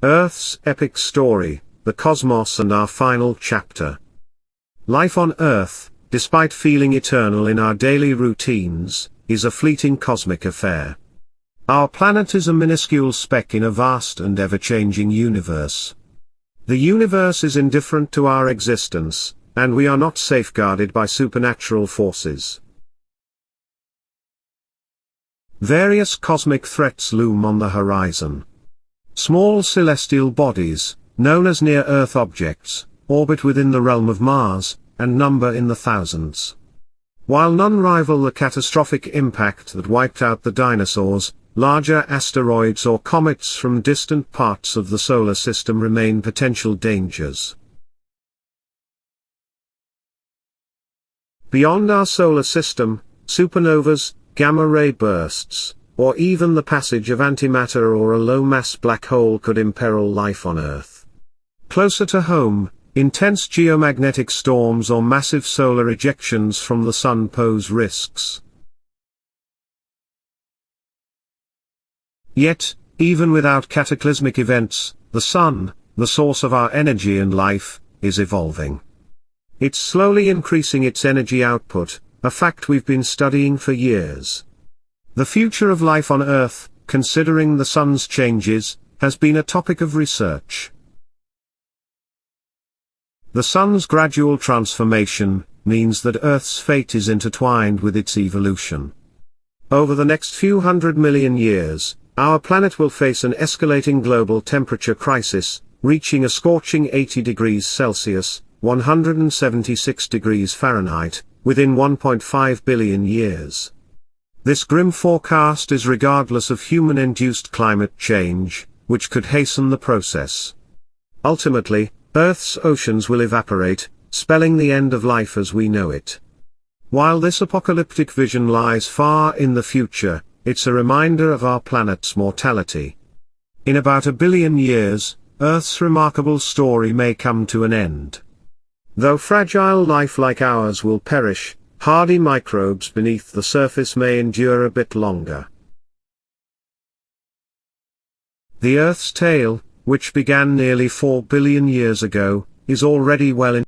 Earth's epic story, the cosmos and our final chapter. Life on Earth, despite feeling eternal in our daily routines, is a fleeting cosmic affair. Our planet is a minuscule speck in a vast and ever-changing universe. The universe is indifferent to our existence, and we are not safeguarded by supernatural forces. Various cosmic threats loom on the horizon. Small celestial bodies, known as near-Earth objects, orbit within the realm of Mars, and number in the thousands. While none rival the catastrophic impact that wiped out the dinosaurs, larger asteroids or comets from distant parts of the solar system remain potential dangers. Beyond our solar system, supernovas, gamma-ray bursts, or even the passage of antimatter or a low-mass black hole could imperil life on Earth. Closer to home, intense geomagnetic storms or massive solar ejections from the Sun pose risks. Yet, even without cataclysmic events, the Sun, the source of our energy and life, is evolving. It's slowly increasing its energy output, a fact we've been studying for years. The future of life on Earth, considering the Sun's changes, has been a topic of research. The Sun's gradual transformation means that Earth's fate is intertwined with its evolution. Over the next few 100 million years, our planet will face an escalating global temperature crisis, reaching a scorching 80 degrees Celsius, 176 degrees Fahrenheit, within 1.5 billion years. This grim forecast is regardless of human-induced climate change, which could hasten the process. Ultimately, Earth's oceans will evaporate, spelling the end of life as we know it. While this apocalyptic vision lies far in the future, it's a reminder of our planet's mortality. In about 1 billion years, Earth's remarkable story may come to an end. Though fragile life like ours will perish, hardy microbes beneath the surface may endure a bit longer. The Earth's tale, which began nearly 4 billion years ago, is already well